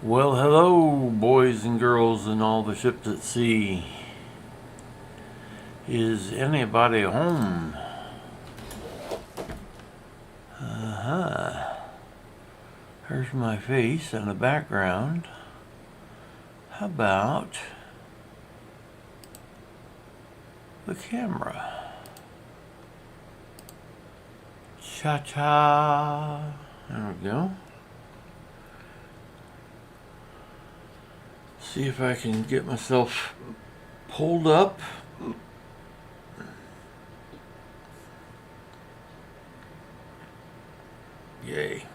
Well, hello, boys and girls and all the ships at sea. Is anybody home? Here's my face in the background. How about the camera? Cha-cha. There we go. See if I can get myself pulled up. Yay.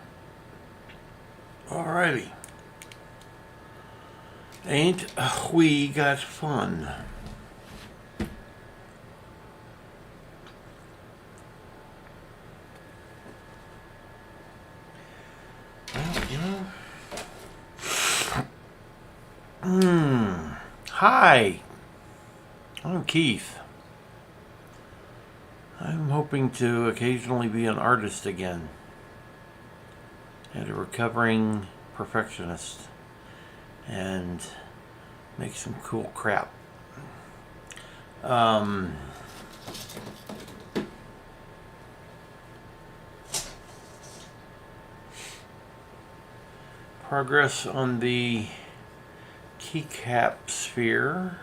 Alrighty. Ain't we got fun? Hi, I'm Keith. I'm hoping to occasionally be an artist again and a recovering perfectionist and make some cool crap. Progress on the keycap sphere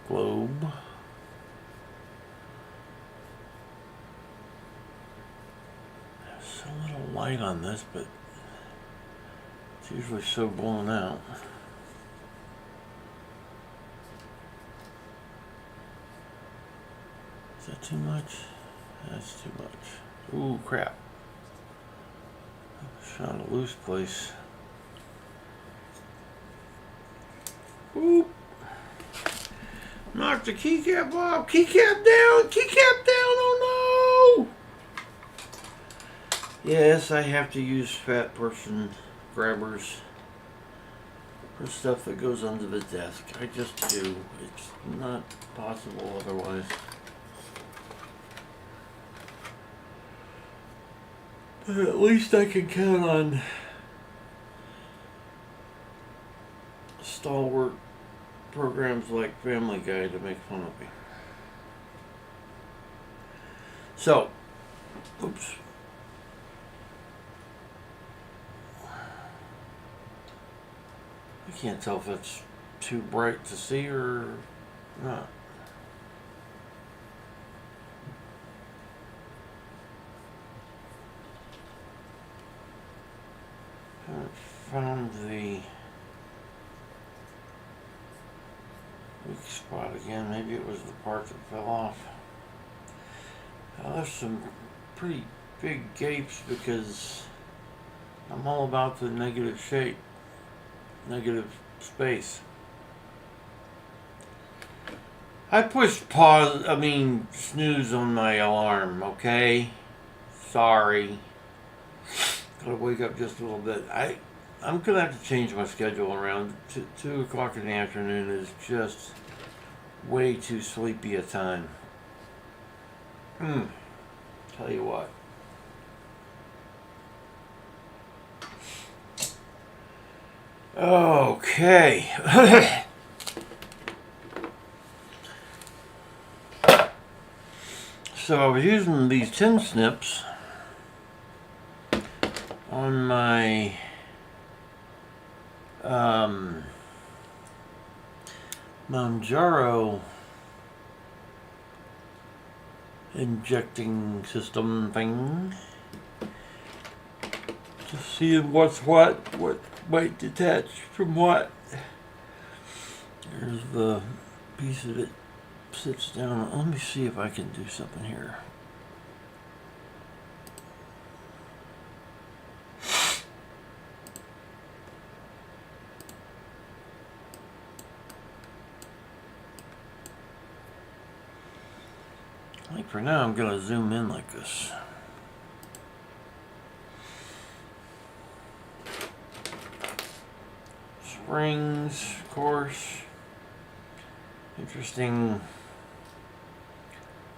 globe. There's a little light on this, but it's usually so blown out. Is that too much? That's too much. Ooh, crap. I found a loose place. Oop. Knock the keycap off. Keycap down. Keycap down. Oh no. Yes, I have to use fat person grabbers for stuff that goes under the desk. I just do. It's not possible otherwise. But at least I can count on stalwart programs like Family Guy to make fun of me. So, oops. I can't tell if it's too bright to see or not. Haven't found the weak spot again. Maybe it was the part that fell off. I left some pretty big gapes because I'm all about the negative shape, negative space. I pushed snooze on my alarm, okay? Sorry. Gotta wake up just a little bit. I'm gonna have to change my schedule around. 2 o'clock in the afternoon is just way too sleepy a time. Tell you what. Okay. So I was using these tin snips on my Manjaro injecting system thing to see what's what might detach from what. There's the piece of it sits down. Let me see if I can do something here. I think for now I'm going to zoom in like this. Springs, of course. Interesting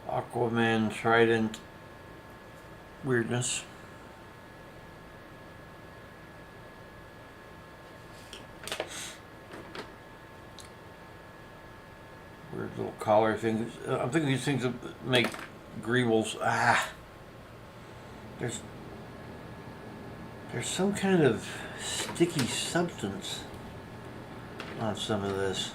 Aquaman trident weirdness. Weird little collar things. I'm thinking these things that make greebles. There's some kind of sticky substance on some of this.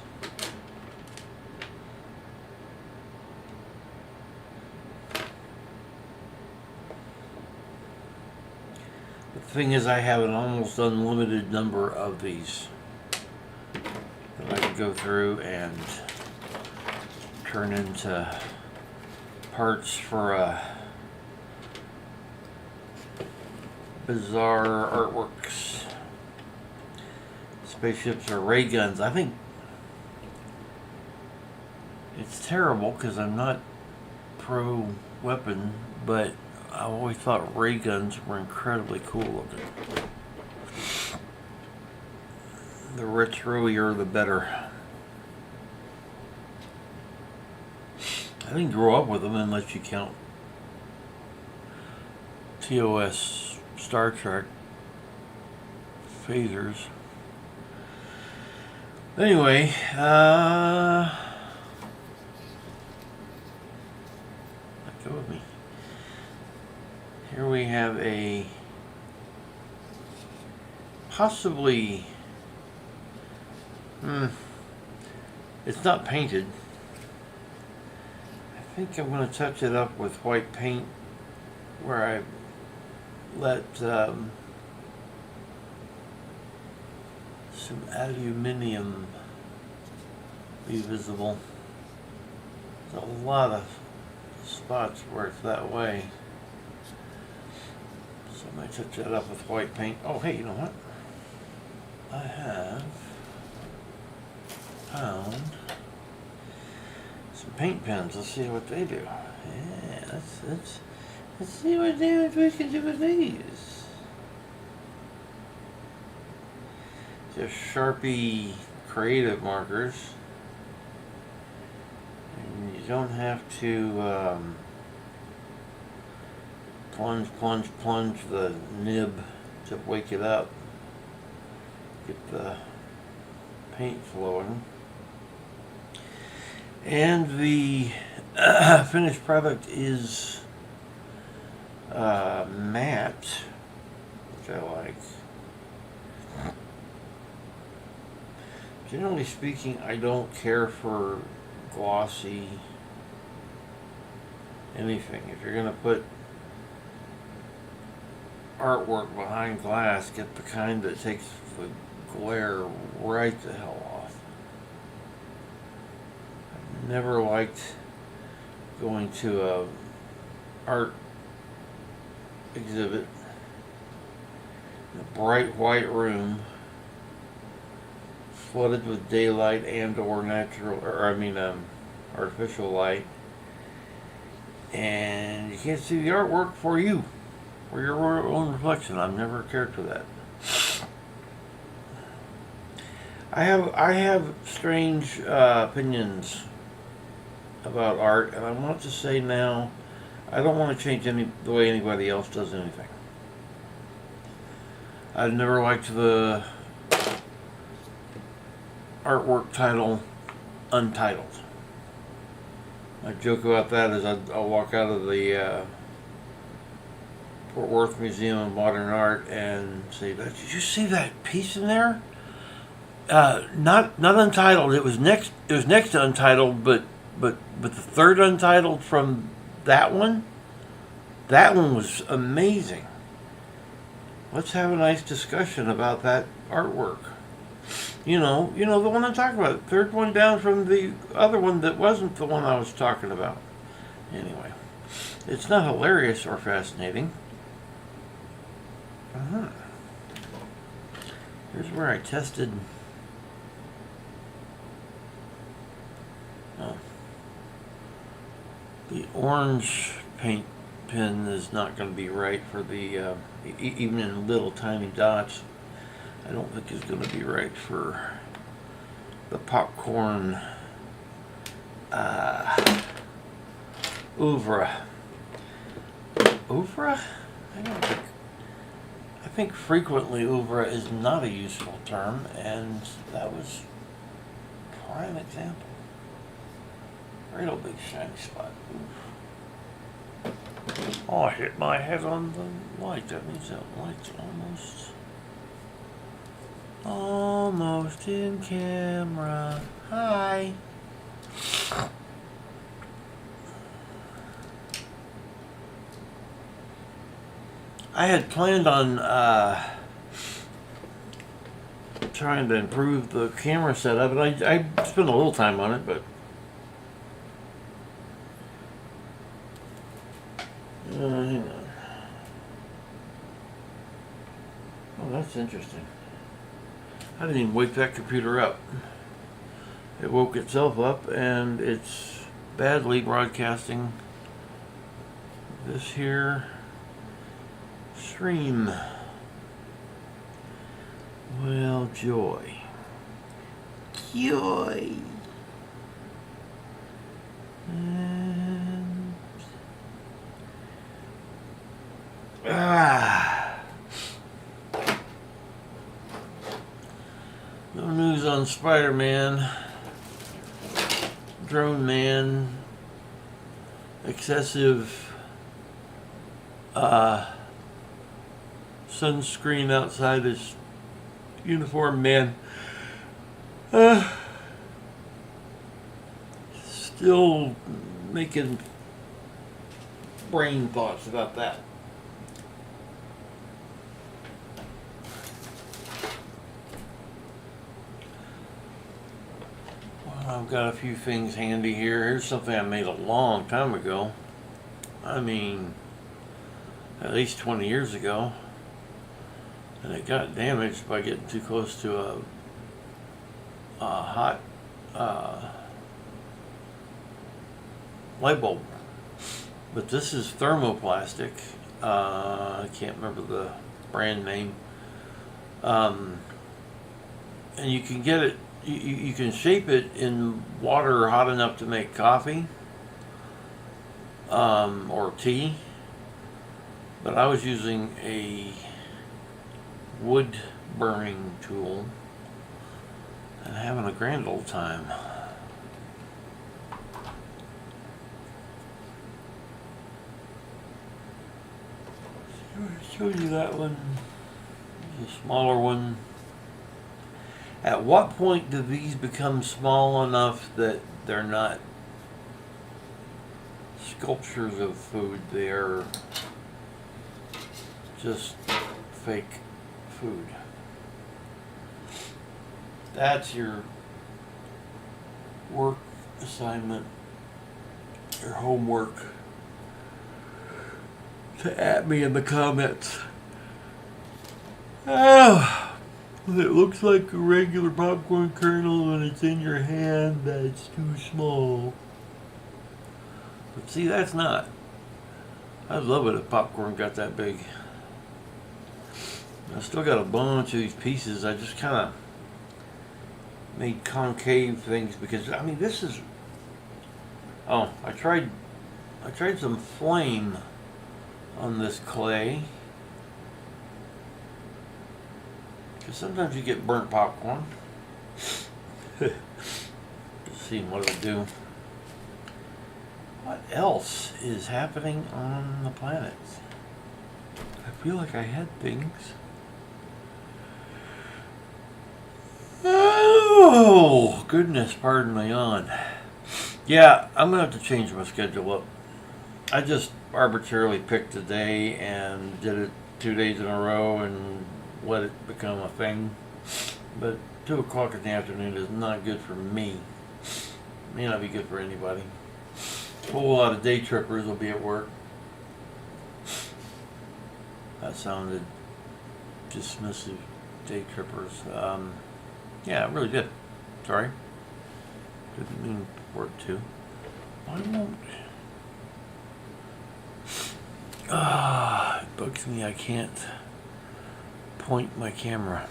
The thing is, I have an almost unlimited number of these that I can go through and turn into parts for bizarre artworks. Spaceships or ray guns. I think it's terrible because I'm not pro weapon, but I always thought ray guns were incredibly cool looking. The retroier, the better. I didn't grow up with them unless you count TOS Star Trek phasers. Anyway, let go of me. Here we have a possibly, it's not painted. I think I'm going to touch it up with white paint where I let some aluminium be visible. There's a lot of spots where it's that way. So I might touch that up with white paint. Oh, hey, you know what? I have found some paint pens. Let's see what they do. Yeah, let's see what damage we can do with these. Just Sharpie creative markers. And you don't have to plunge the nib to wake it up. Get the paint flowing. And the finished product is matte, which I like. Generally speaking, I don't care for glossy anything. If you're going to put artwork behind glass, get the kind that takes the glare right the hell off. I've never liked going to a art exhibit in a bright white room flooded with daylight and or artificial light, and you can't see the artwork for you, for your own reflection. I've never cared for that. I have strange opinions about art, and I want to say now, I don't want to change the way anybody else does anything. I've never liked the artwork title Untitled. I joke about that as I'll walk out of the Fort Worth Museum of Modern Art and say, "Did you see that piece in there? Not Untitled. It was next to Untitled, but the third Untitled from that one was amazing. Let's have a nice discussion about that artwork." You know the one I'm talking about. Third one down from the other one that wasn't the one I was talking about. Anyway, it's not hilarious or fascinating. Here's where I tested. The orange paint pen is not going to be right for the, even in little tiny dots. I don't think it's going to be right for the popcorn oeuvre. Oeuvre? I think frequently oeuvre is not a useful term, and that was a prime example. Great old big shiny spot. Oh, I hit my head on the light. That means that light's almost in camera. Hi. I had planned on trying to improve the camera setup, and I spent a little time on it, but hang on. Oh, that's interesting. I didn't even wake that computer up. It woke itself up, and it's badly broadcasting this here stream. Well, joy. Joy. And no news on Spider-Man, Drone Man, excessive sunscreen outside his uniform man. Still making brain thoughts about that. I've got a few things handy here. Here's something I made a long time ago. I mean, at least 20 years ago. And it got damaged by getting too close to a hot light bulb. But this is thermoplastic. I can't remember the brand name. And you can get it. You can shape it in water hot enough to make coffee or tea, but I was using a wood burning tool and having a grand old time. I'll show you that one, the smaller one. At what point do these become small enough that they're not sculptures of food? They're just fake food. That's your work assignment, your homework, to at me in the comments. Oh. It looks like a regular popcorn kernel when it's in your hand. That's too small. But see, that's not. I'd love it if popcorn got that big. I still got a bunch of these pieces. I just kind of made concave things because, I mean, this is... Oh, I tried some flame on this clay. Sometimes you get burnt popcorn. Just seeing what it'll do. What else is happening on the planet? I feel like I had things. Oh, goodness, pardon my yawn. Yeah, I'm going to have to change my schedule up. I just arbitrarily picked a day and did it 2 days in a row and let it become a thing. But 2 o'clock in the afternoon is not good for me. May not be good for anybody. A whole lot of day trippers will be at work. That sounded dismissive. Day trippers. Yeah, it really did. Sorry. Didn't mean for it to. Why won't... it bugs me I can't point my camera.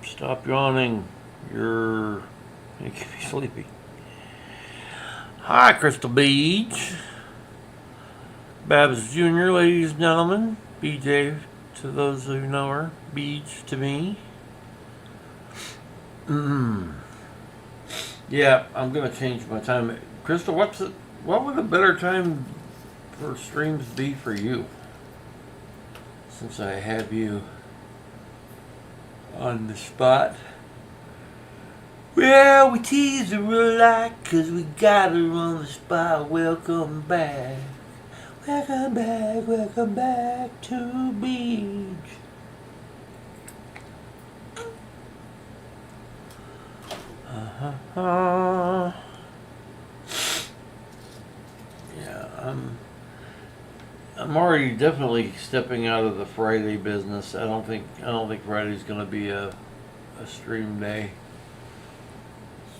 Stop yawning. You're making me sleepy. Hi, Crystal Beach. Babs Jr., ladies and gentlemen. BJ to those who know her. Beach to me. Yeah, I'm gonna change my time. Crystal, what would a better time for streams be for you? Since I have you on the spot. Well, we tease her a lot 'cause we got her on the spot. Welcome back. Welcome back to Beach. Yeah, I'm already definitely stepping out of the Friday business. I don't think Friday's gonna be a stream day.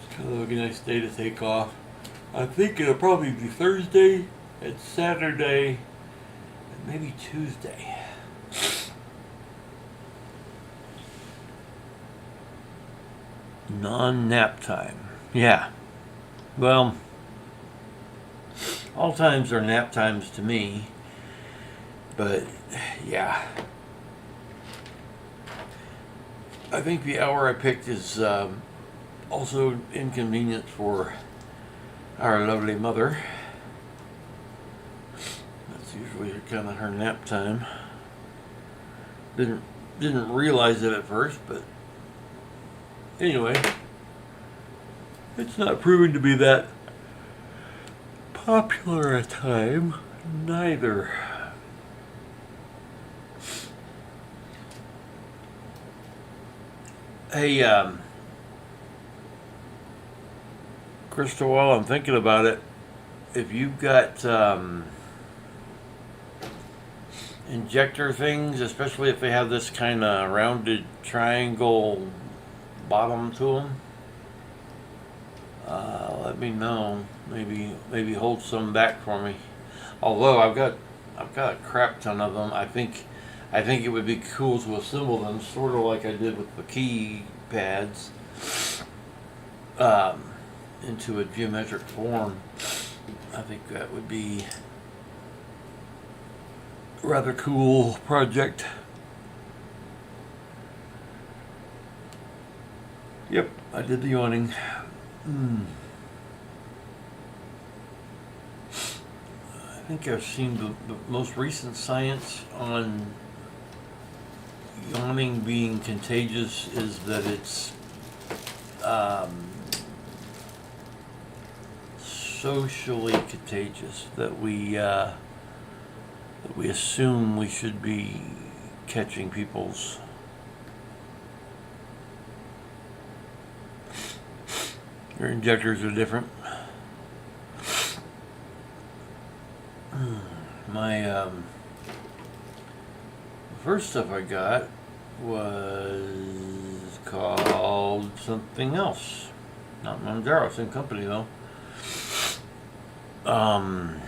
It's kind of a nice day to take off. I think it'll probably be Thursday and Saturday and maybe Tuesday. Non-nap time. Yeah. Well, all times are nap times to me. But, yeah. I think the hour I picked is also inconvenient for our lovely mother. That's usually kind of her nap time. Didn't realize it at first, but anyway, it's not proving to be that popular a time, neither. Hey, Crystal, while I'm thinking about it, if you've got injector things, especially if they have this kind of rounded triangle bottom to them, let me know. Maybe hold some back for me. Although I've got a crap ton of them. I think it would be cool to assemble them, sort of like I did with the key pads, into a geometric form. I think that would be a rather cool project. Yep, I did the yawning. I think I've seen the most recent science on yawning being contagious is that it's socially contagious, that we assume we should be catching people's. Your injectors are different. My the first stuff I got was called something else. Not Monjaro, same company though. Oh,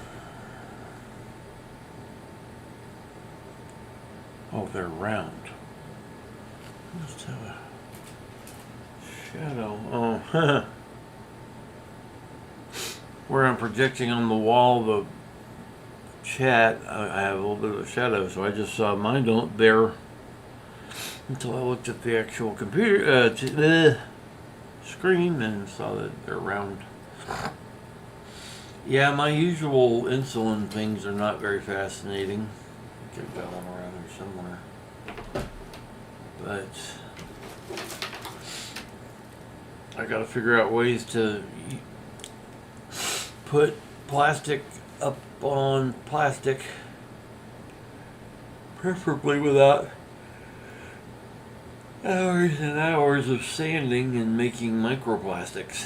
they're round. Must have a shadow. Oh, where I'm projecting on the wall the chat, I have a little bit of a shadow, so I just saw mine don't there until I looked at the actual computer screen and saw that they're round. Yeah, my usual insulin things are not very fascinating. I think I've got one around here somewhere. But I gotta figure out ways to put plastic up on plastic, preferably without hours and hours of sanding and making microplastics.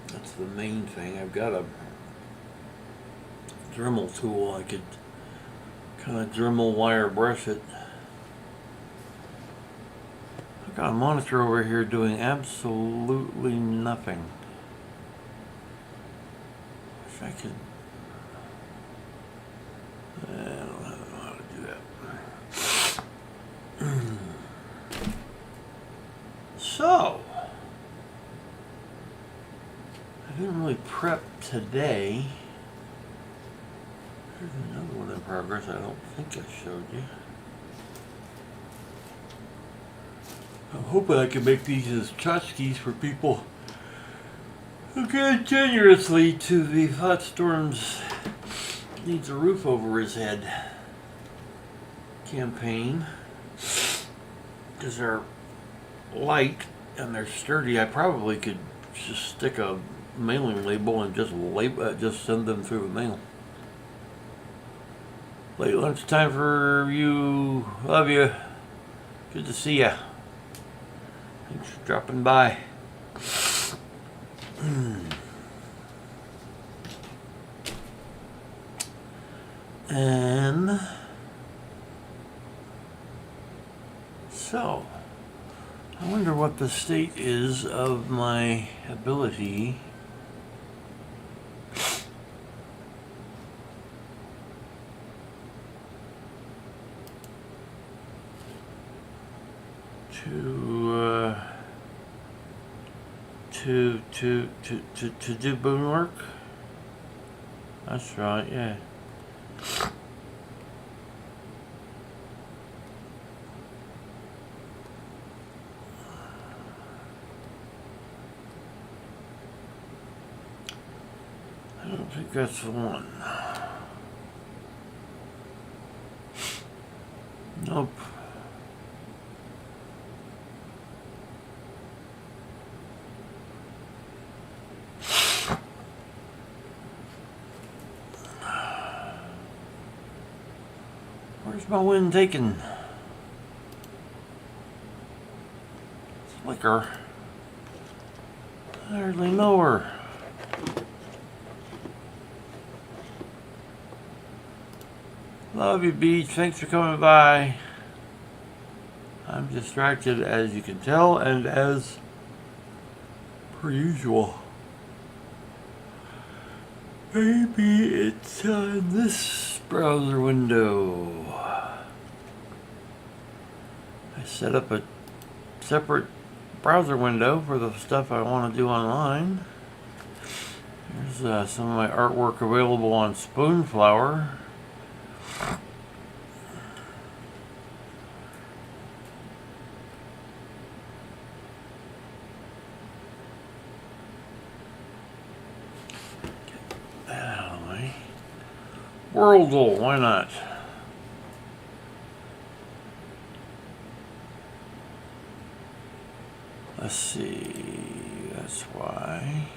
That's the main thing. I've got a Dremel tool. I could kind of Dremel wire brush it. I've got a monitor over here doing absolutely nothing. Wish I could. I don't know how to do that. So, I didn't really prep today. There's another one in progress I don't think I showed you. I'm hoping I can make these as tchotchkes for people who give generously to the thoughtstorms needs a roof over his head campaign, because they're light and they're sturdy. I probably could just stick a mailing label and just send them through the mail. Late lunchtime for you. Love you. Good to see ya. Thanks for dropping by. And so, I wonder what the state is of my ability to do boon work. That's right, yeah. I don't think that's the one. Nope. Where's my wind taken? Slicker. I hardly know her. Love you, Beach. Thanks for coming by. I'm distracted, as you can tell, and as per usual. Maybe it's on this browser window. I set up a separate browser window for the stuff I want to do online. There's some of my artwork available on Spoonflower. Get that out of the way. Worldle, why not? Let's see, that's why.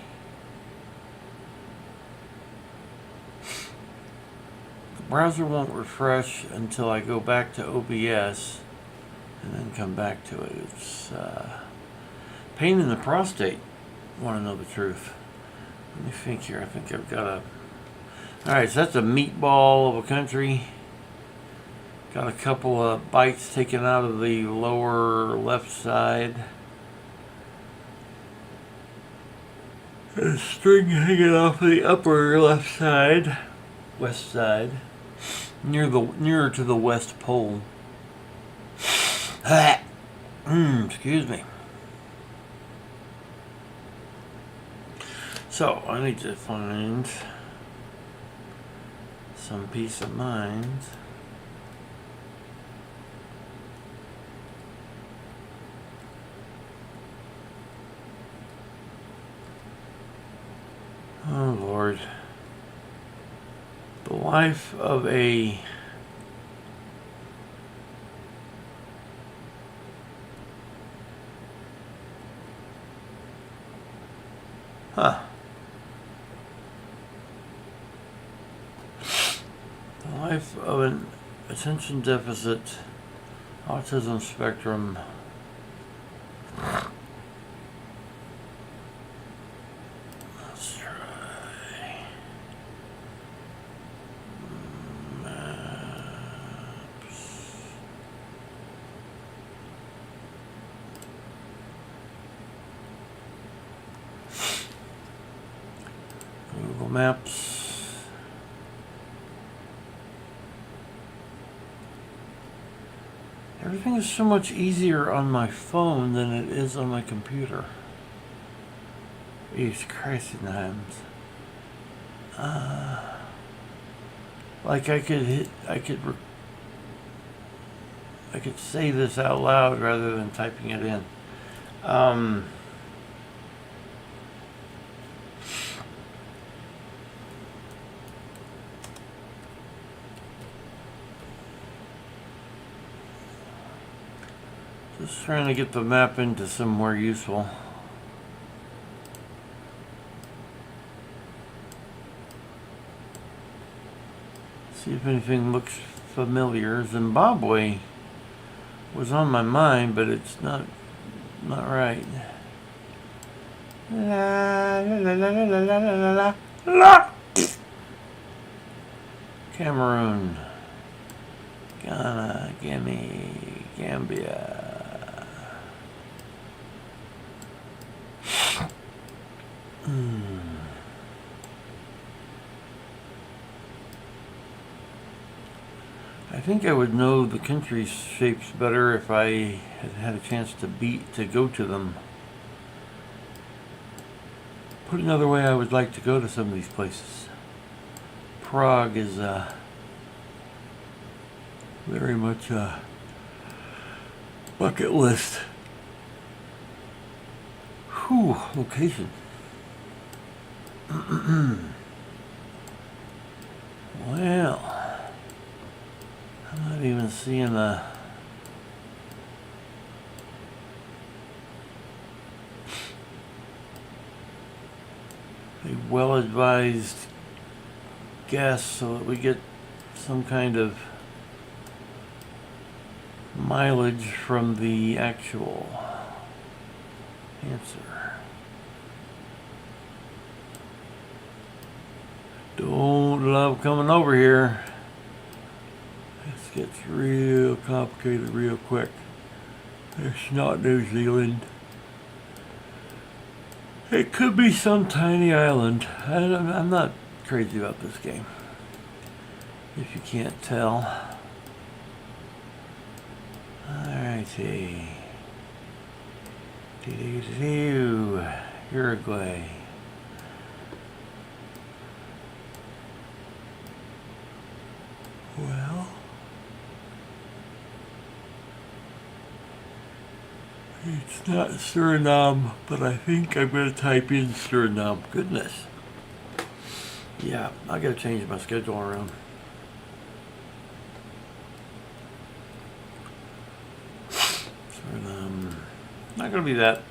The browser won't refresh until I go back to OBS and then come back to it. It's pain in the prostate, want to know the truth. Let me think here, I think I've got a... Alright, so that's a meatball of a country. Got a couple of bites taken out of the lower left side. A string hanging off the upper left side, west side, nearer to the West Pole. Excuse me. So I need to find some peace of mind. Oh Lord. The life of a the life of an attention deficit autism spectrum Maps. Everything is so much easier on my phone than it is on my computer. Jesus Christ, in times. Like I could I could say this out loud rather than typing it in. Just trying to get the map into somewhere useful. See if anything looks familiar. Zimbabwe was on my mind, but it's not right. La, la, la, la, la, la, la, la, la. Cameroon, Ghana, Guinea, Gambia. I think I would know the country shapes better if I had had a chance to go to them. Put another way, I would like to go to some of these places. Prague is very much a bucket list. Whew, location. Well, I'm not even seeing a well-advised guess so that we get some kind of mileage from the actual answer. Don't love coming over here. This gets real complicated real quick. It's not New Zealand. It could be some tiny island. I'm not crazy about this game, if you can't tell. Alrighty. Uruguay. Well, it's not Suriname, but I think I'm going to type in Suriname. Goodness. Yeah, I got to change my schedule around. Suriname. Not going to be that.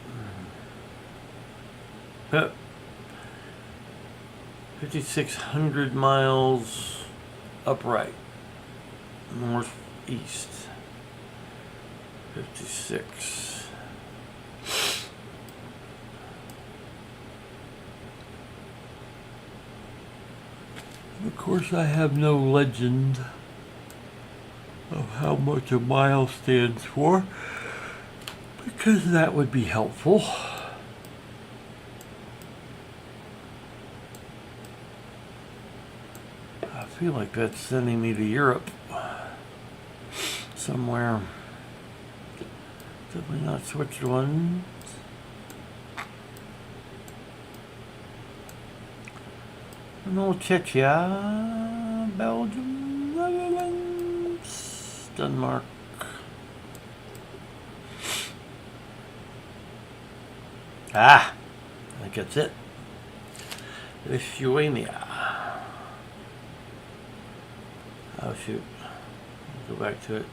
5,600 miles upright. Northeast. 56. Of course, I have no legend of how much a mile stands for, because that would be helpful. I feel like that's sending me to Europe somewhere. Definitely not Switzerland. No, Czechia, Belgium, Netherlands, Denmark. I think that's it. Lithuania. Oh shoot, I'll go back to it.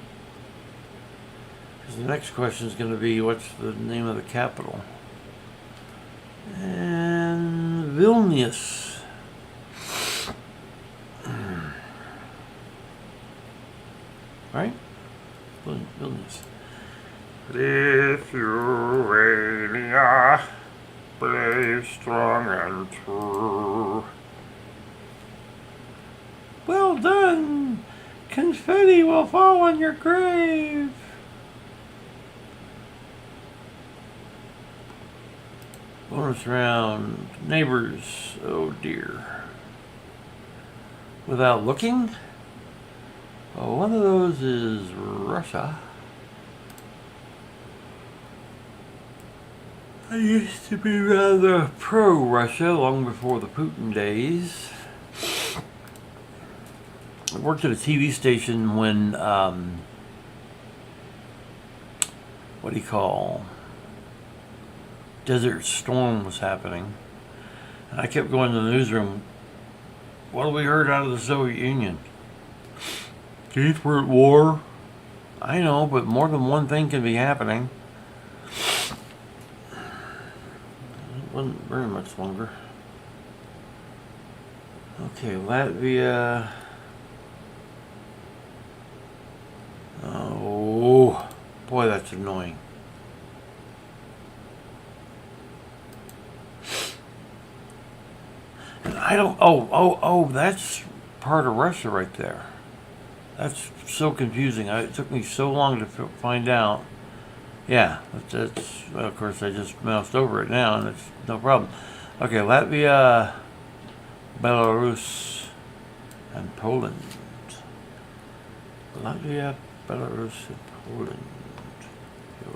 Because the next question is going to be, what's the name of the capital? And Vilnius. Right? Vilnius. Lithuania, brave, strong, and true. Well done! Confetti will fall on your grave! Bonus round. Neighbors. Oh dear. Without looking? Oh, one of those is Russia. I used to be rather pro-Russia long before the Putin days. I worked at a TV station when what do you call, Desert Storm was happening. And I kept going to the newsroom. What have we heard out of the Soviet Union? Keith, we're at war. I know, but more than one thing can be happening. It wasn't very much longer. Okay, Latvia. Oh, boy, that's annoying. And I don't. Oh, that's part of Russia right there. That's so confusing. It took me so long to find out. Yeah, that's well, of course, I just moused over it now, and it's no problem. Okay, Latvia, Belarus, and Poland. Latvia, Belarus, and Poland.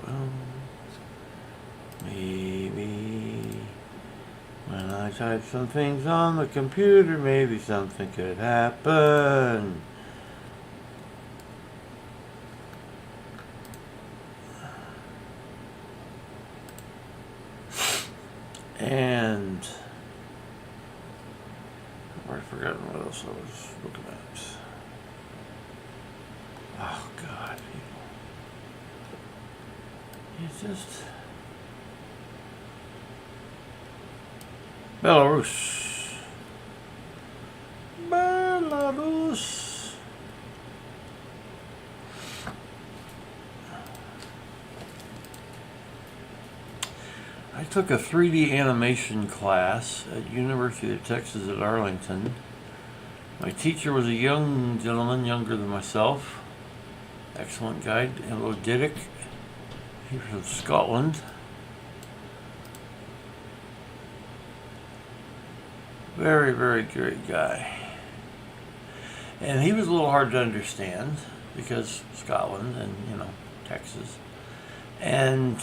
Well, maybe when I type some things on the computer, maybe something could happen. And I've already forgotten what else I was looking at. Oh God, people. It's just Belarus. Belarus. I took a 3D animation class at University of Texas at Arlington. My teacher was a young gentleman, younger than myself. Excellent guide, Hale. He was from Scotland. Very, very great guy. And he was a little hard to understand because Scotland and, Texas. And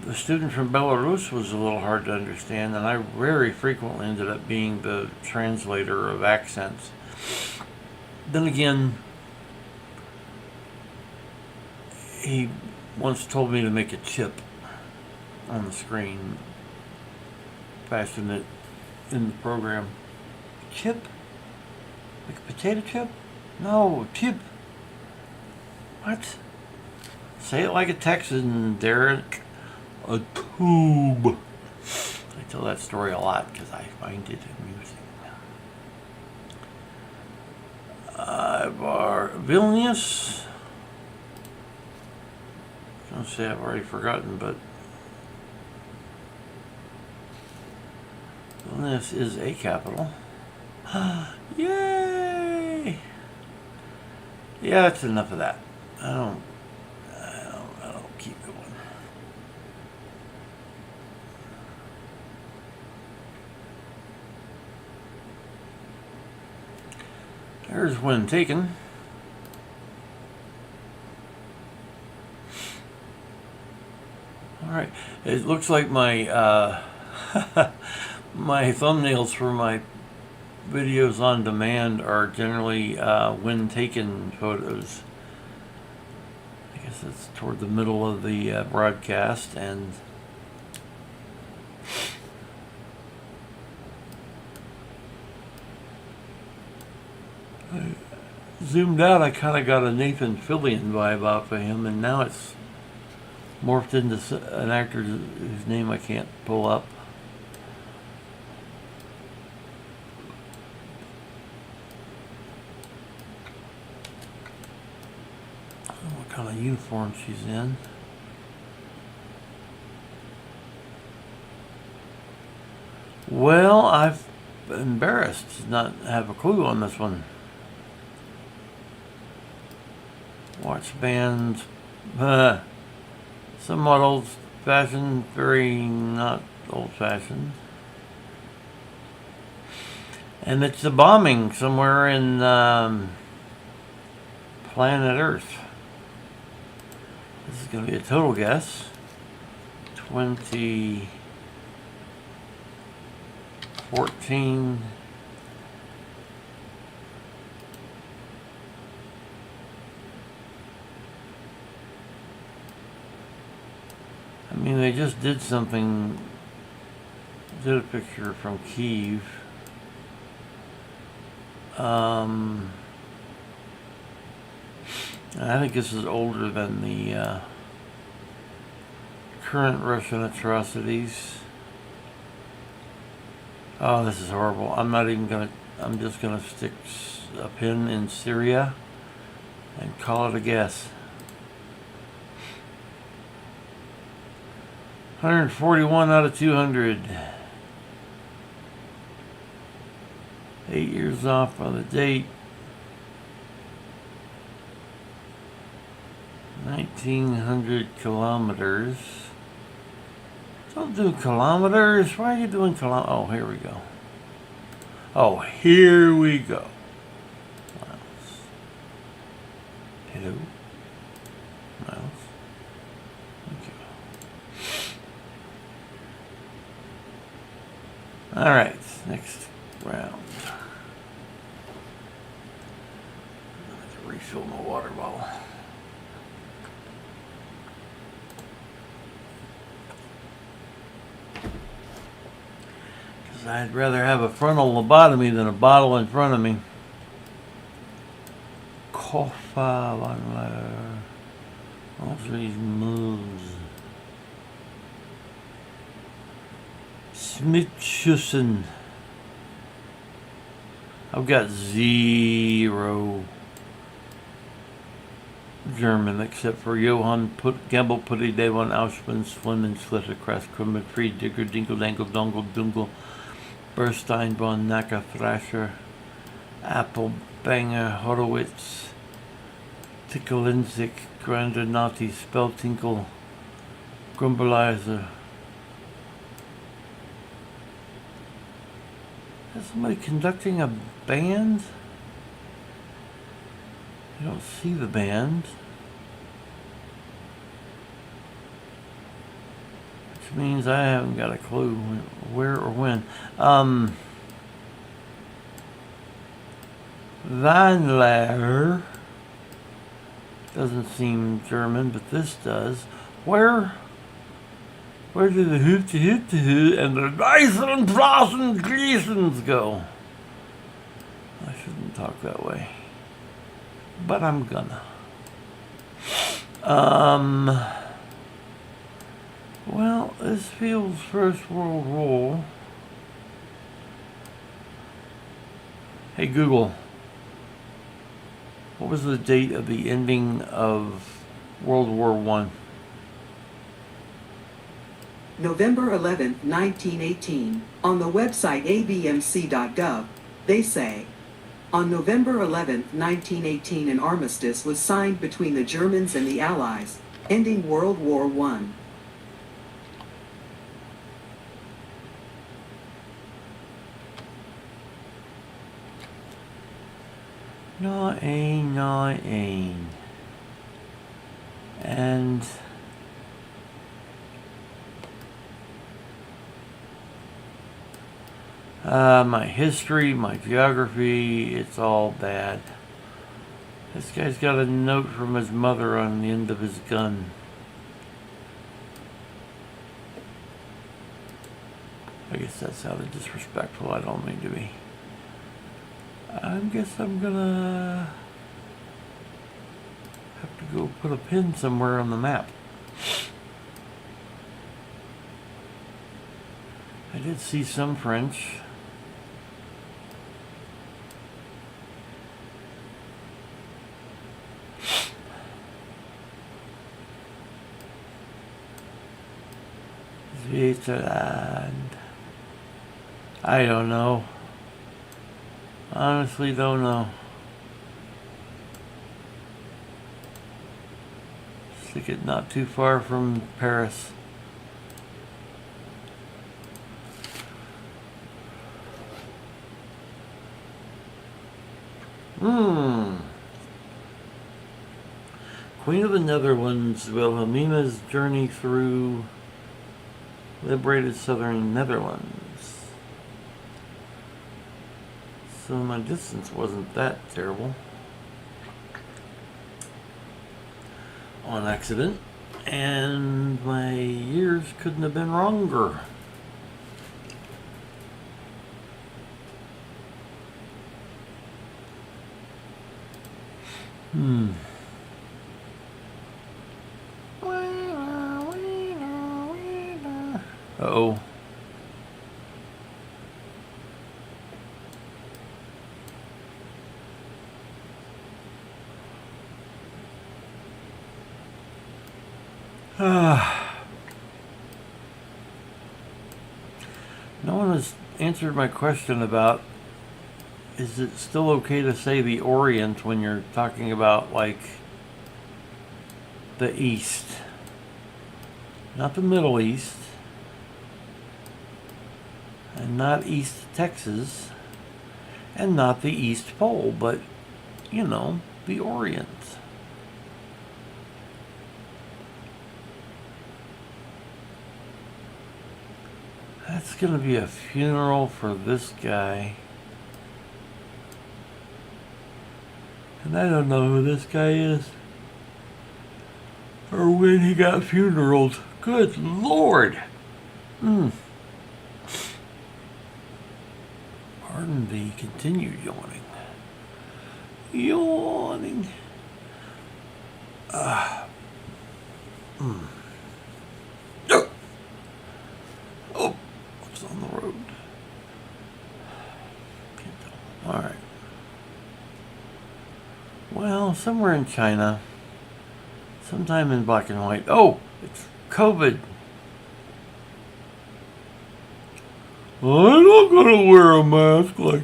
the student from Belarus was a little hard to understand, and I very frequently ended up being the translator of accents. Then again, he once told me to make a chip on the screen, fasten it in the program. Chip? Like a potato chip? No, chip. What? Say it like a Texan, Derek. A tube. I tell that story a lot because I find it amusing. Vilnius. I don't say I've already forgotten, but Vilnius is a capital. Yay! Yeah, that's enough of that. I don't keep going. There's when taken. All right. It looks like my my thumbnails for my videos on demand are generally when taken photos. I guess it's toward the middle of the broadcast, and I zoomed out. I kind of got a Nathan Fillion vibe off of him, and now it's morphed into an actor whose name I can't pull up. What kind of uniform she's in. Well, I'm embarrassed to not have a clue on this one. Watch bands. Somewhat old-fashioned, very not old-fashioned. And it's a bombing somewhere in planet Earth. This is going to be a total guess. 2014. I mean, they just did something, did a picture from Kyiv. I think this is older than the current Russian atrocities. Oh, this is horrible. I'm just gonna stick a pin in Syria and call it a guess. 141 out of 200. 8 years off on the date. 1900 kilometers. Don't do kilometers. Why are you doing kilometers? Oh, here we go. Oh, here we go. Miles. Hello. Miles. Thank you. All right, next round. I have to refill my water bottle. I'd rather have a frontal lobotomy than a bottle in front of me. Koffa, all these moves. Smithschussen. I've got 0 German, except for Johann Gamble, Putty, Devon, Auschwitz, Fleming, Schlitter, Krass, Krummer, Fried, Digger, Dinkle, Dangle, Dongle, Dungle, Burstein, Von, Naka, Thrasher, Apple, Banger, Horowitz, Ticklinzik, Grandonati, Speltinkle, Grumbelizer. Is somebody conducting a band? I don't see the band. Which means I haven't got a clue where or when. Weinler doesn't seem German, but this does. Where do the Hütte and the Dyson Blossom Gleasons go? I shouldn't talk that way, but I'm gonna. Well, this feels First World War. Hey Google, what was the date of the ending of World War I? November 11, 1918. On the website abmc.gov, they say, on November 11, 1918, an armistice was signed between the Germans and the Allies, ending World War I. Not a. And my history, my geography, it's all bad. This guy's got a note from his mother on the end of his gun. I guess that sounded disrespectful. I don't mean to be. I guess I'm gonna have to go put a pin somewhere on the map. I did see some French. Switzerland. I don't know. Honestly, don't know. Stick it not too far from Paris. Queen of the Netherlands, Wilhelmina's journey through liberated southern Netherlands. So my distance wasn't that terrible. On accident. And my years couldn't have been wronger. Uh-oh. No one has answered my question about, is it still okay to say the Orient when you're talking about, like, the East? Not the Middle East. And not East Texas. And not the East Pole, but, you know, the Orient. That's gonna be a funeral for this guy. And I don't know who this guy is. Or when he got funeraled. Good Lord! Pardon the continued yawning. Yawning. Oh, what's on the road? Can't tell. All right. Well, somewhere in China, sometime in black and white. Oh, it's COVID. I'm not gonna wear a mask like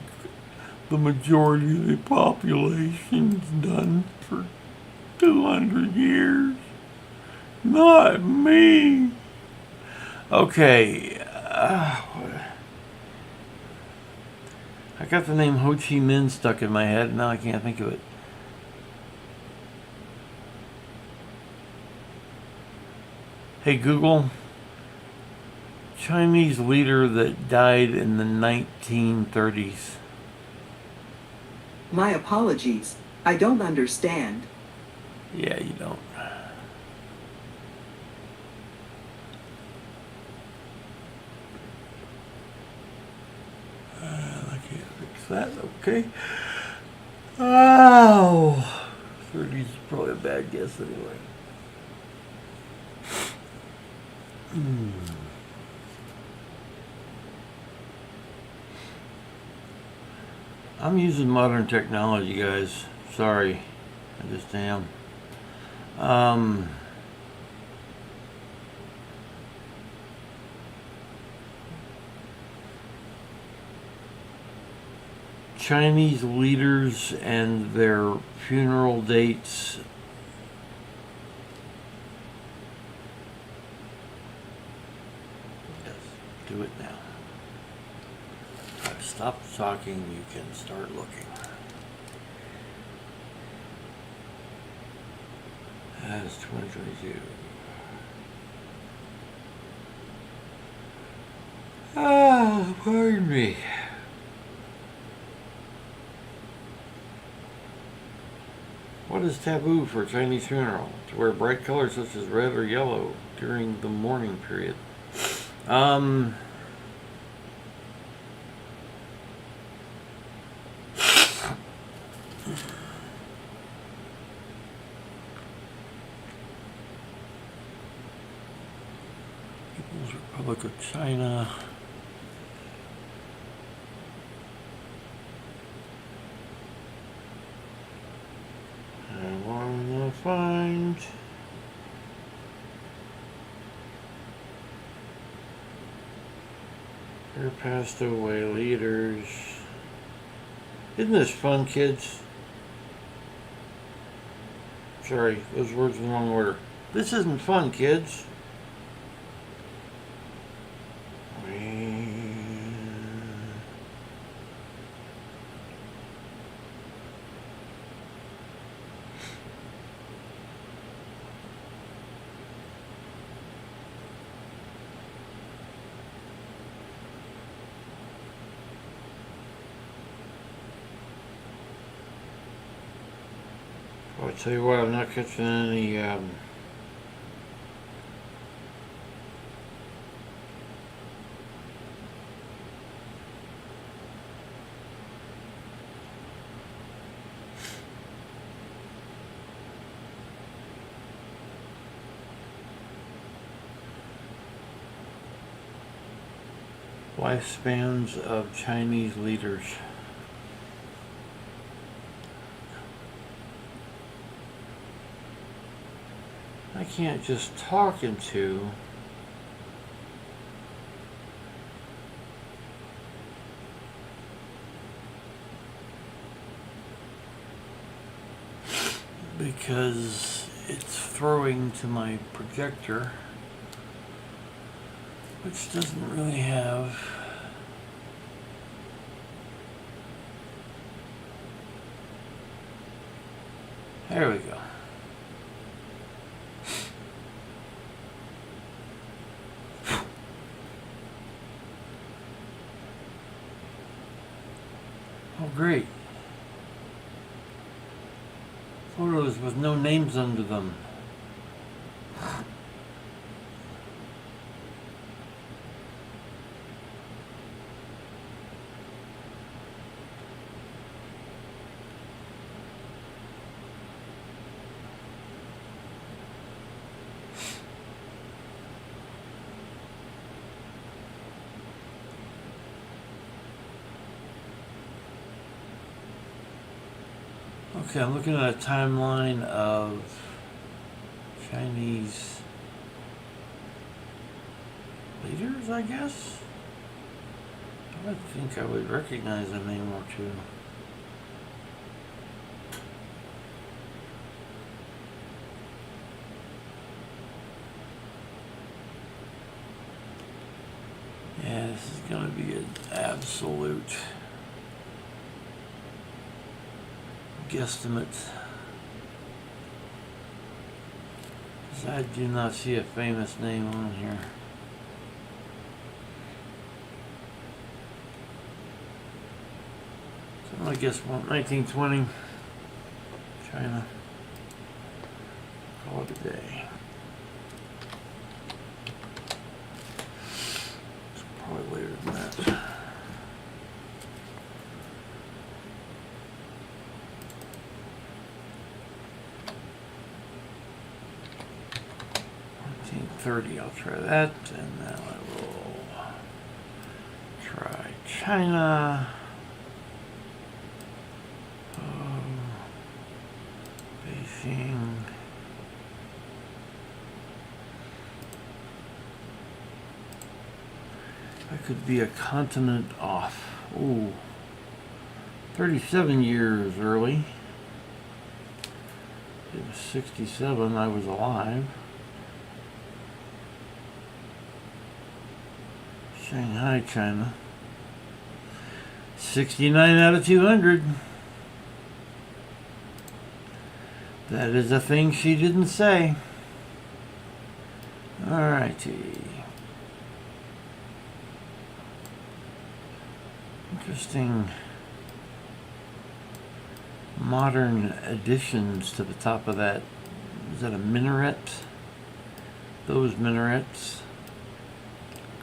the majority of the population's done for 200 years. Not me. Okay. I got the name Ho Chi Minh stuck in my head, and now I can't think of it. Hey Google, Chinese leader that died in the 1930s. My apologies. I don't understand. Yeah, you don't. I can't fix that, okay. Oh, 30s is probably a bad guess anyway. I'm using modern technology, guys. Sorry. I just am. Chinese leaders and their funeral dates. Yes, do it now. I've stopped talking, you can start looking. That's 2022. Ah, pardon me. What is taboo for a Chinese funeral? To wear bright colors such as red or yellow during the mourning period. People's Republic of China. I wanna find their passed away leaders. Isn't this fun, kids? Sorry, those words in the wrong order. This isn't fun, kids. I'll tell you what, I'm not catching any Lifespans of Chinese leaders. I can't just talk into because it's throwing to my projector, which doesn't really have there we go. Oh great. Photos with no names under them. Okay, I'm looking at a timeline of Chinese leaders, I guess. I would think I would recognize a name or two. Yeah, this is going to be an absolute guesstimate. Because I do not see a famous name on here. So I guess 1920, China. Call it a day. It's probably later than that. I'll try that, and then I will try China. Beijing. I could be a continent off. Ooh. 37 years early. It was 67, I was alive. Shanghai, China. 69 out of 200. That is a thing she didn't say. Alrighty. Interesting modern additions to the top of that. Is that a minaret? Those minarets.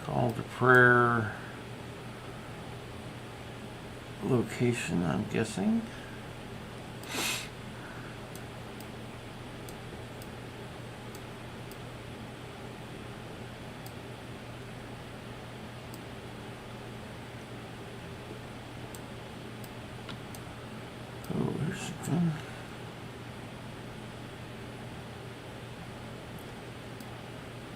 Call to prayer location, I'm guessing. Oh, there's something.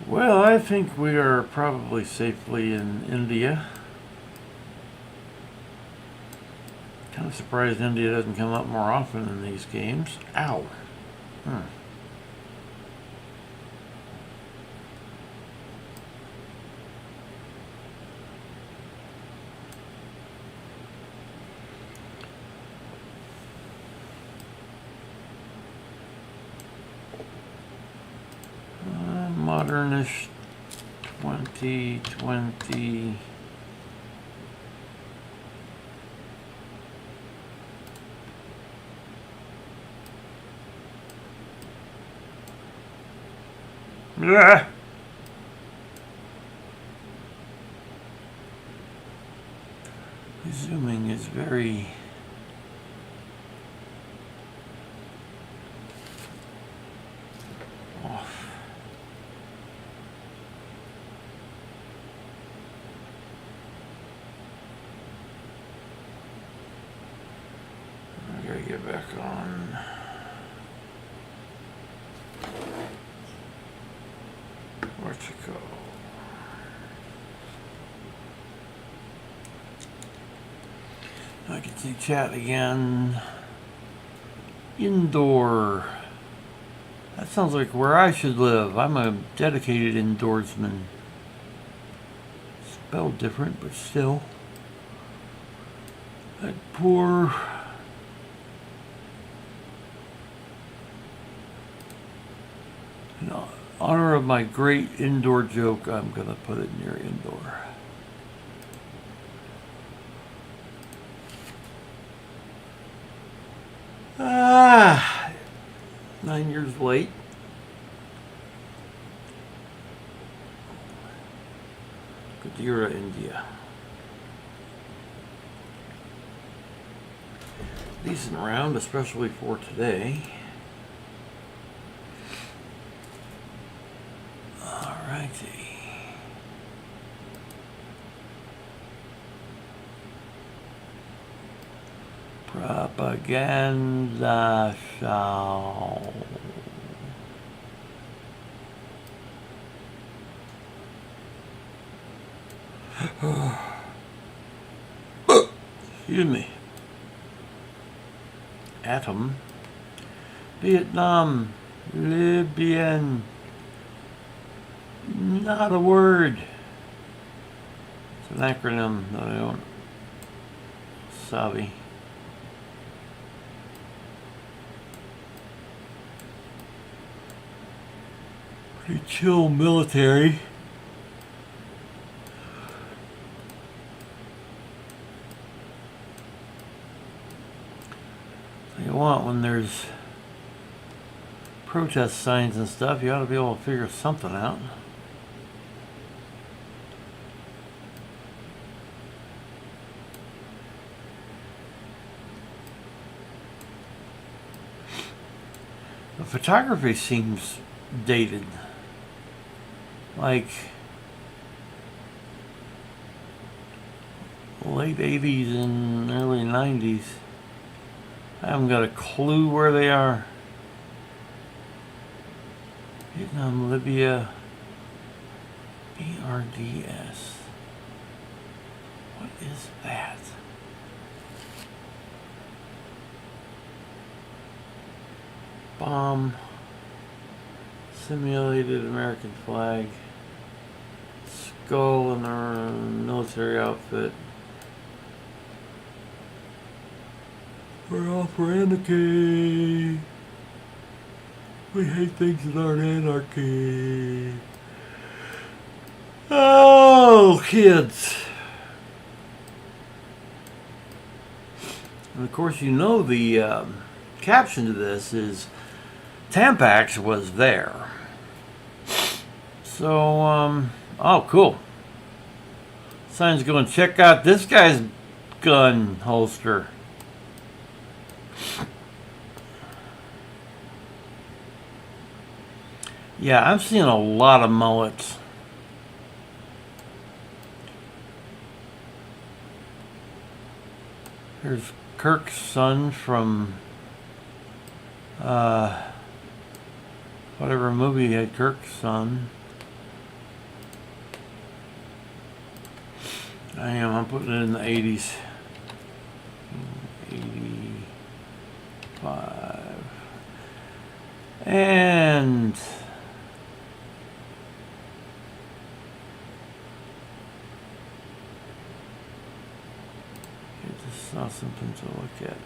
Well, I think we are probably safely in India. Kind of surprised India doesn't come up more often in these games. Ow. Modernish 2020. Yeah. Zooming is very off. get back on. Where'd you go? I can see chat again. Indoor. That sounds like where I should live. I'm a dedicated indoorsman. Spelled different, but still. That poor... In honor of my great indoor joke, I'm going to put it near indoor. Ah, 9 years late. Gadira, India. Decent round, especially for today. Alrighty. Propaganda show. Excuse me. Atom. Vietnam. Libyan. Not a word. It's an acronym that I don't savvy. Pretty chill military. You want when there's protest signs and stuff, you ought to be able to figure something out. The photography seems dated. Like late 80s and early 90s. I haven't got a clue where they are. Vietnam, Libya, BRDS. What is that? Bomb. Simulated American flag. Skull in their military outfit. We're all for anarchy. We hate things that aren't anarchy. Oh, kids. And of course, you know the caption to this is Tampax was there. So, oh, cool. Sign's going, check out this guy's gun holster. Yeah, I'm seeing a lot of mullets. Here's Kirk's son from whatever movie had Kirk's son. I'm putting it in the 80s. 85. And just saw something to look at.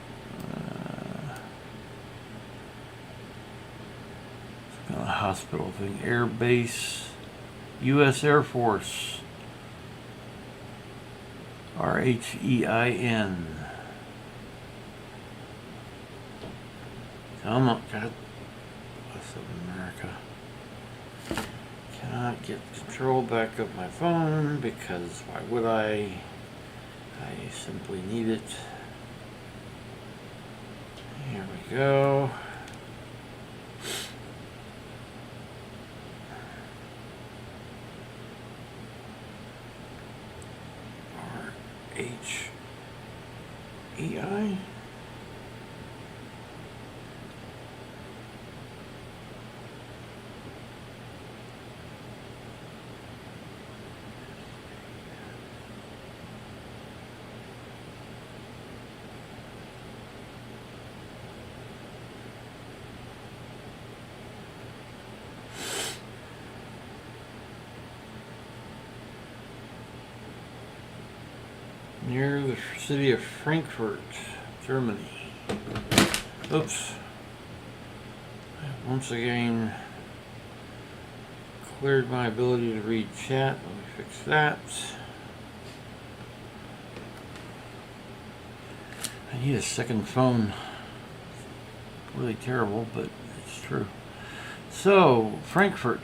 Some kind of hospital thing. Air Base, U.S. Air Force. RHEIN. Come on, God bless America. Cannot get control back of my phone because why would I? I simply need it. Here we go. RHEI. near the city of Frankfurt, Germany. Oops. Once again, cleared my ability to read chat. Let me fix that. I need a second phone. Really terrible, but it's true. So, Frankfurt.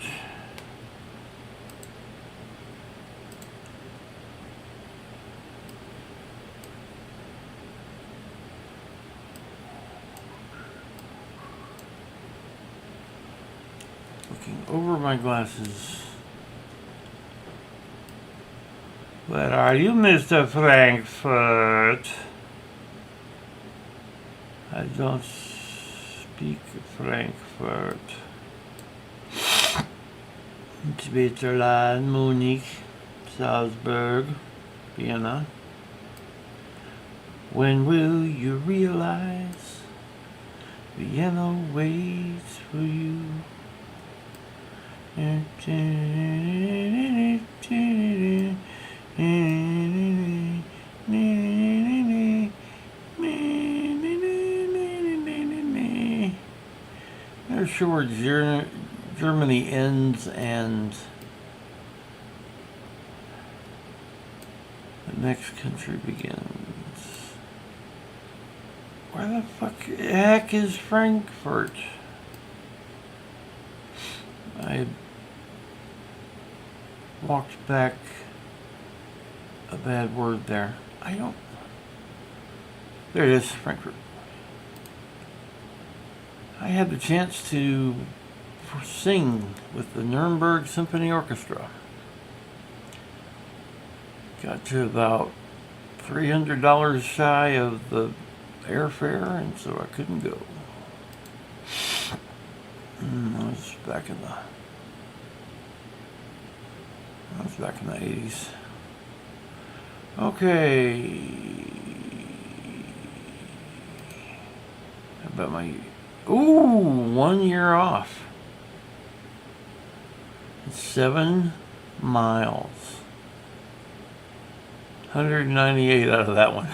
Looking over my glasses. Where are you, Mr. Frankfurt? I don't speak Frankfurt. Switzerland, Munich, Salzburg, Vienna. When will you realize Vienna waits for you? There's sure where Germany ends and the next country begins. Where the heck is Frankfurt? I walked back a bad word there. There it is, Frankfurt. I had the chance to sing with the Nuremberg Symphony Orchestra. Got to about $300 shy of the airfare, and so I couldn't go. I was back in the 80s. Okay. How about my 1 year off. 7 miles. 198 out of that one.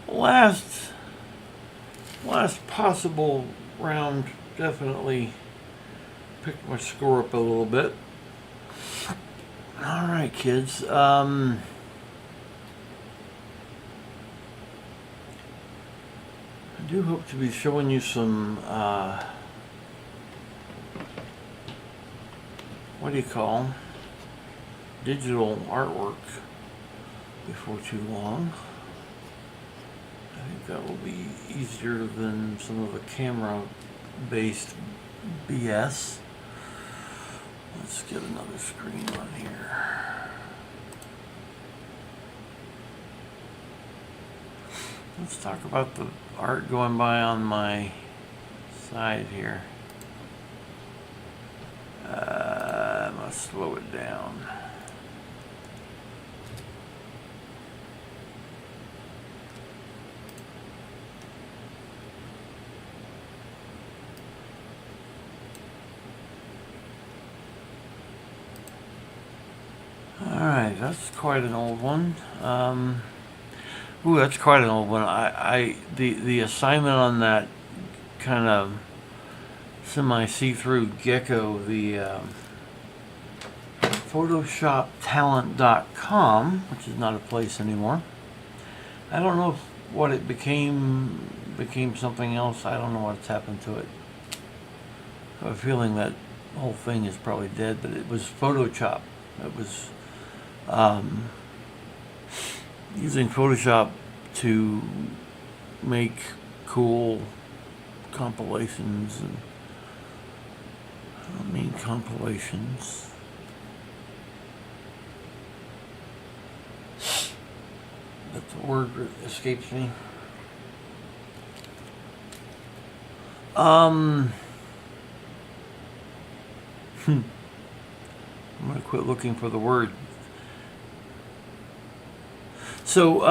Last possible round definitely picked my score up a little bit. All right, kids. I do hope to be showing you some digital artwork before too long. I think that will be easier than some of the camera-based BS. Let's get another screen on here. Let's talk about the art going by on my side here. I must slow it down. Alright, that's quite an old one. That's quite an old one. The assignment on that kind of semi-see-through gecko, the photoshoptalent.com, which is not a place anymore. I don't know what it became something else. I don't know what's happened to it. I have a feeling that whole thing is probably dead, but it was Photoshop. It was using Photoshop to make cool compilations, and I don't mean compilations. But the word escapes me. I'm gonna quit looking for the word. So,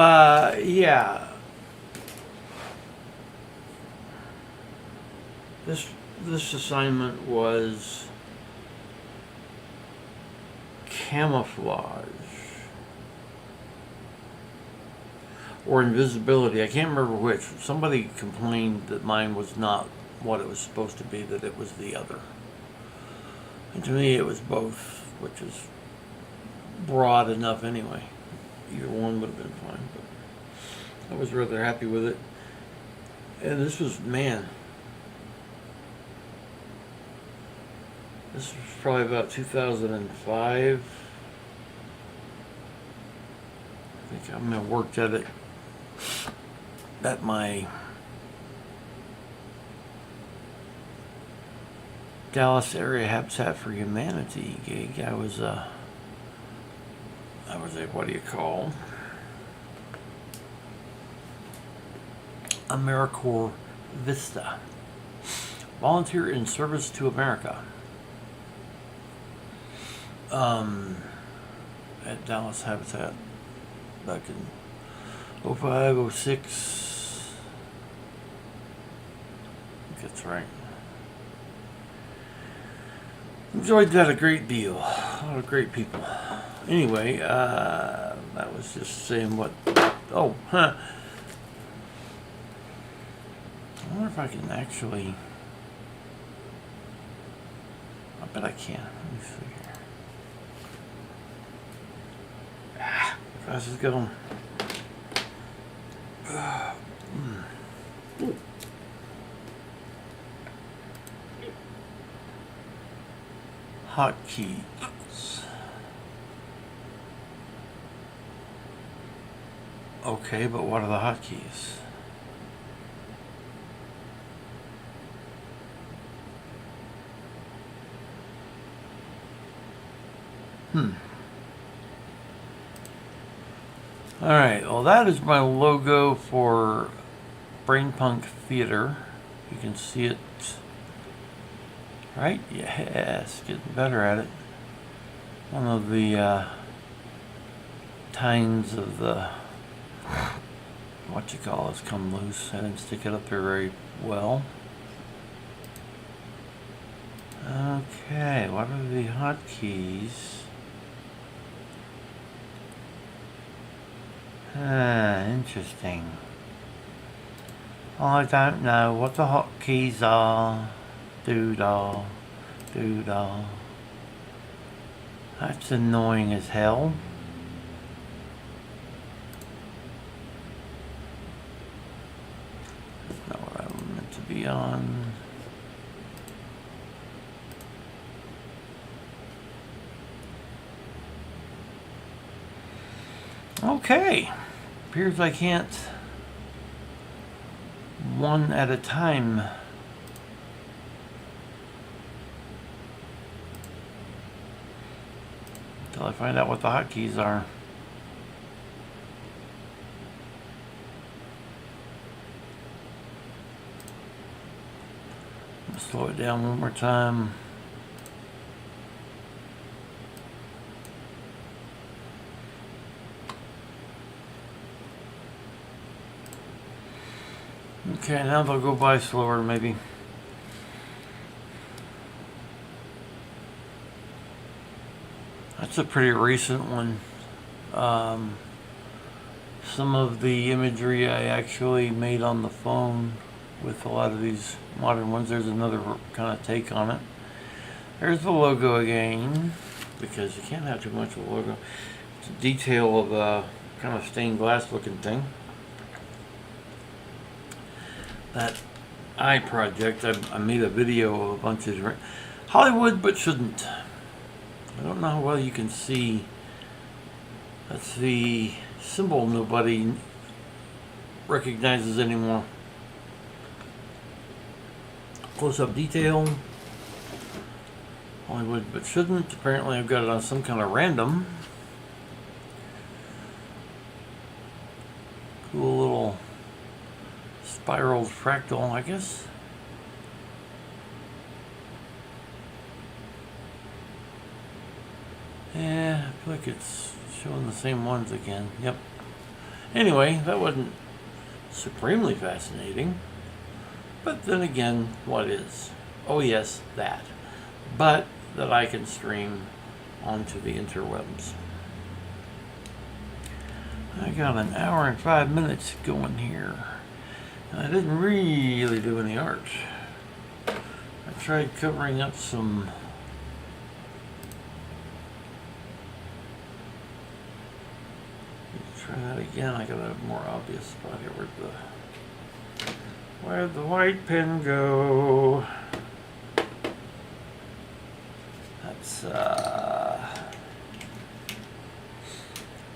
yeah. This assignment was camouflage. or invisibility. I can't remember which. Somebody complained that mine was not what it was supposed to be, that it was the other. And to me, it was both, which is broad enough anyway. Either one would have been fine, but I was rather happy with it. And this was, man, this was probably about 2005. I think I worked at it at my Dallas area Habitat for Humanity gig. I was a what do you call? AmeriCorps Vista. Volunteer in Service to America. At Dallas Habitat back in 05, 06. I think that's right. Enjoyed that a great deal. A lot of great people. Anyway, that was just saying what. Oh, huh. I wonder if I can actually. I bet I can. Let me see here. If I just go. Hotkeys. Okay, but what are the hotkeys? Alright, well that is my logo for Brainpunk Theater. You can see it, right? Yes, getting better at it. One of the tines of the, what you call it's come loose. I didn't stick it up there very well. Okay, what are the hotkeys? Interesting. I don't know what the hotkeys are. Doodle. That's annoying as hell. That's not what I'm meant to be on. Okay. Appears I can't one at a time. Until I find out what the hotkeys are. Slow it down one more time. Okay, now they'll go by slower maybe. That's a pretty recent one. Some of the imagery I actually made on the phone with a lot of these modern ones. There's another kind of take on it. There's the logo again, because you can't have too much of a logo. It's a detail of a kind of stained glass looking thing. That eye project, I made a video of a bunch of different Hollywood, but shouldn't. I don't know how well you can see. That's the symbol nobody recognizes anymore. Close-up detail. Hollywood, but shouldn't. Apparently I've got it on some kind of random. Cool little spiraled fractal, I guess. Yeah, I feel like it's showing the same ones again. Yep. Anyway, that wasn't supremely fascinating. But then again, what is? Oh yes, that. But that I can stream onto the interwebs. I got an hour and 5 minutes going here. I didn't really do any art. I tried covering up some try that again. I got a more obvious spot here. Where'd the white pen go? That's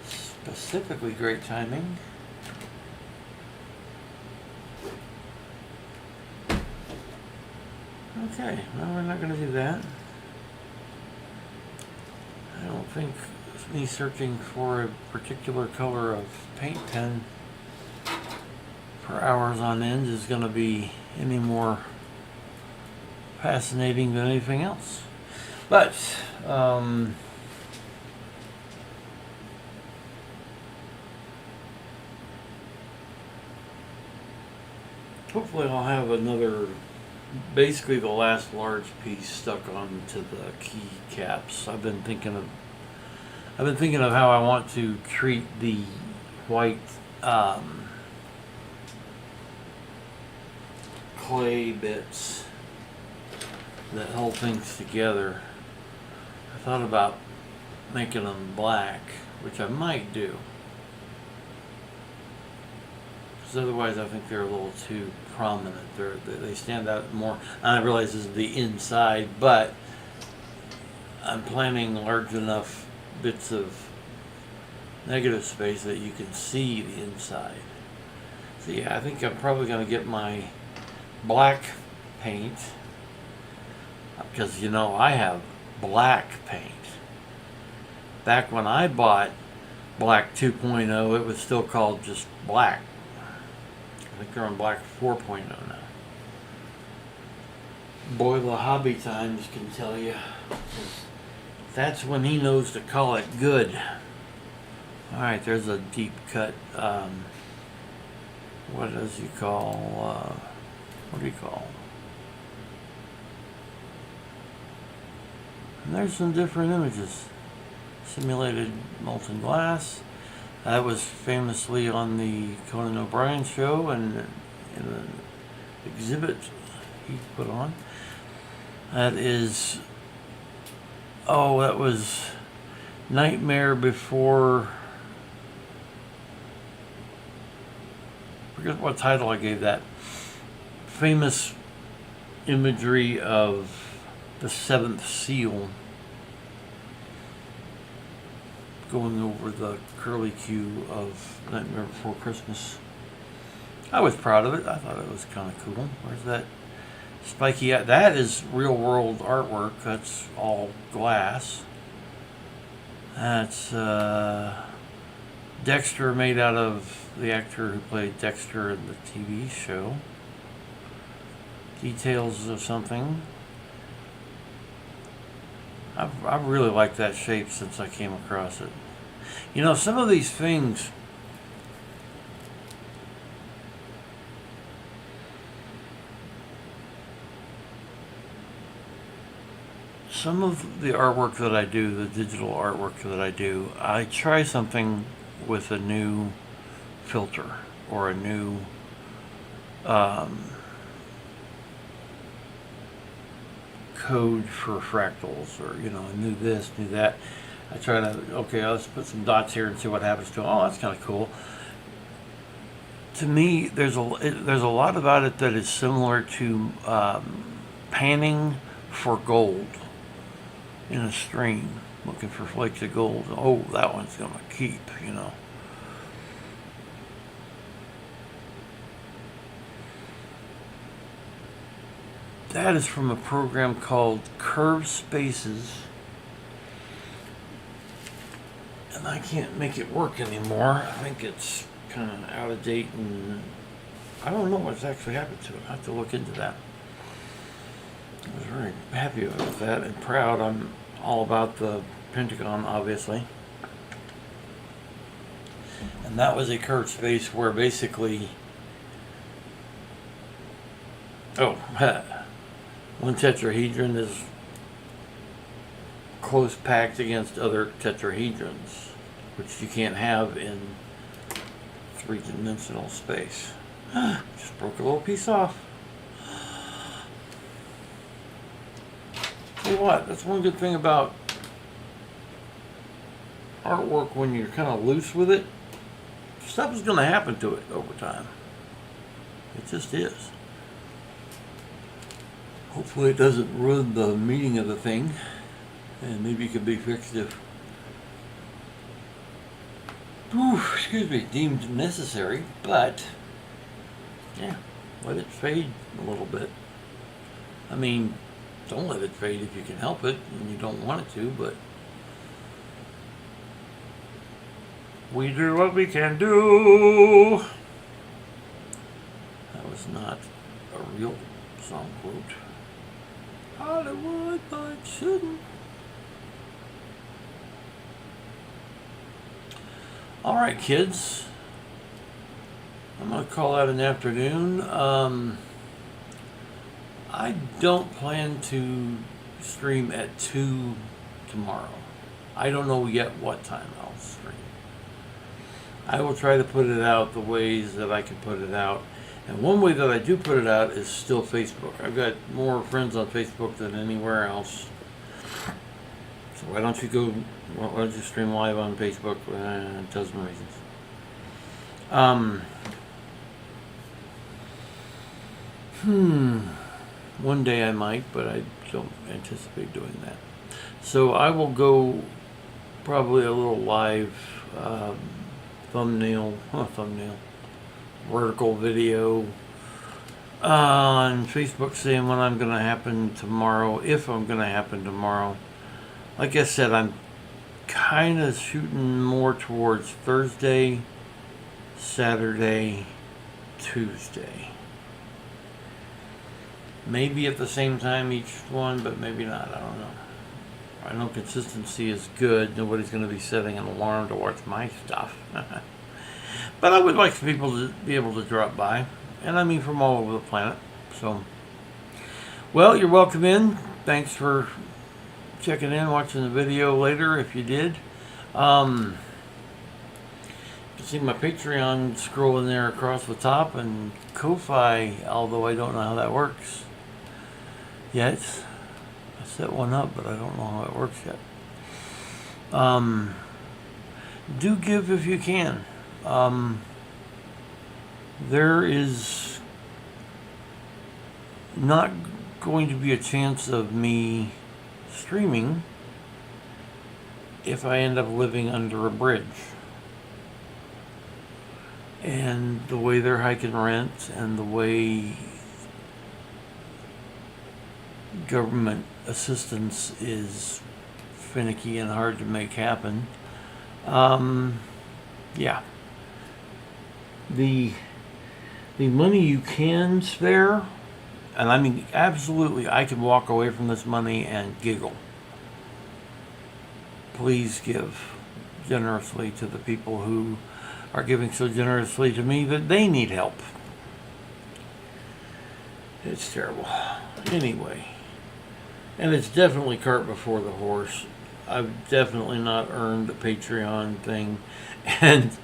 specifically great timing. Okay, no, we're not going to do that. I don't think me searching for a particular color of paint pen for hours on end is going to be any more fascinating than anything else. But hopefully I'll have another, basically the last large piece stuck onto the keycaps. I've been thinking of how I want to treat the white clay bits that hold things together. I thought about making them black, which I might do, because otherwise I think they're a little too prominent. They stand out more. And I realize this is the inside, but I'm planning large enough bits of negative space that you can see the inside. So yeah, I think I'm probably going to get my black paint, because you know I have black paint. Back when I bought black 2.0, it was still called just black. I think they're on black 4.0 now. Boy, the hobby times can tell you. That's when he knows to call it good. Alright, there's a deep cut, what do you call and there's some different images. Simulated molten glass. That was famously on the Conan O'Brien show and in an exhibit he put on. That was Nightmare Before, I forget what title I gave that. Famous imagery of the seventh seal going over the curlicue of Nightmare Before Christmas. I was proud of it. I thought it was kind of cool. Where's that spiky? That is real world artwork. That's all glass. That's Dexter, made out of the actor who played Dexter in the TV show. Details of something. I've really liked that shape since I came across it. You know, some of these things, some of the artwork that I do, the digital artwork that I do, I try something with a new filter or a new code for fractals, or new this, new that. I try to, okay, let's put some dots here and see what happens to them. Oh, that's kind of cool. To me, there's a lot about it that is similar to panning for gold in a stream, looking for flakes of gold. Oh, that one's gonna keep, That is from a program called Curve Spaces. And I can't make it work anymore. I think it's kind of out of date, and I don't know what's actually happened to it. I have to look into that. I was very happy with that and proud. I'm all about the Pentagon, obviously. And that was a curved space where basically, one tetrahedron is close packed against other tetrahedrons, which you can't have in three-dimensional space. Just broke a little piece off. Tell you what, that's one good thing about artwork when you're kind of loose with it. Stuff is going to happen to it over time. It just is. Hopefully it doesn't ruin the meaning of the thing, and maybe it can be fixed if, excuse me, deemed necessary. But yeah, let it fade a little bit. I mean, don't let it fade if you can help it and you don't want it to, but we do what we can do. That was not a real song quote. Hollywood, but shouldn't. All right, kids. I'm going to call that an afternoon. I don't plan to stream at 2 tomorrow. I don't know yet what time I'll stream. I will try to put it out the ways that I can put it out. And one way that I do put it out is still Facebook. I've got more friends on Facebook than anywhere else. So why don't you stream live on Facebook? A dozen reasons. One day I might, but I don't anticipate doing that. So I will go probably a little live vertical video on Facebook saying when I'm going to happen tomorrow, if I'm going to happen tomorrow. Like I said, I'm kind of shooting more towards Thursday, Saturday, Tuesday. Maybe at the same time each one, but maybe not. I don't know. I know consistency is good. Nobody's going to be setting an alarm to watch my stuff. But I would like for people to be able to drop by. And I mean from all over the planet. So, well, you're welcome in. Thanks for checking in, watching the video later if you did. You can see my Patreon scrolling there across the top, and Ko-Fi, although I don't know how that works yet. I set one up, but I don't know how it works yet. Do give if you can. There is not going to be a chance of me streaming if I end up living under a bridge. And the way they're hiking rent and the way government assistance is finicky and hard to make happen. Yeah. The money you can spare, and I mean absolutely, I can walk away from this money and giggle. Please give generously to the people who are giving so generously to me that they need help. It's terrible. Anyway, and it's definitely cart before the horse. I've definitely not earned the Patreon thing, and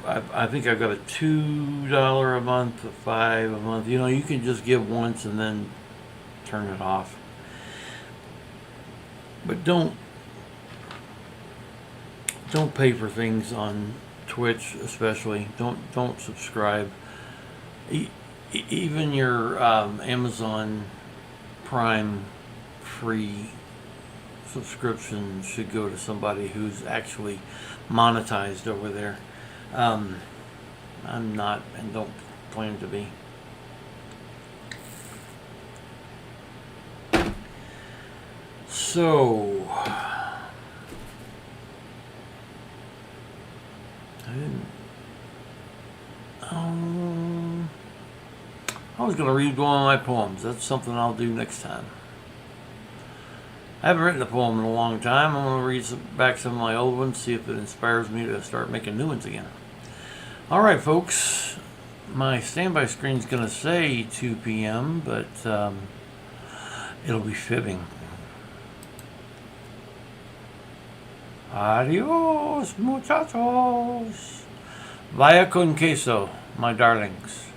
I think I've got a $2 a month, a $5 a month. You know, you can just give once and then turn it off. But don't pay for things on Twitch, especially. Don't subscribe. Even your Amazon Prime free subscription should go to somebody who's actually monetized over there. I'm not and don't plan to be. So I was going to read one of my poems. That's something I'll do next time. I haven't written a poem in a long time. I'm going to read back some of my old ones, see if it inspires me to start making new ones again. All right, folks. My standby screen's going to say 2 p.m., but it'll be fibbing. Adios, muchachos. Vaya con queso, my darlings.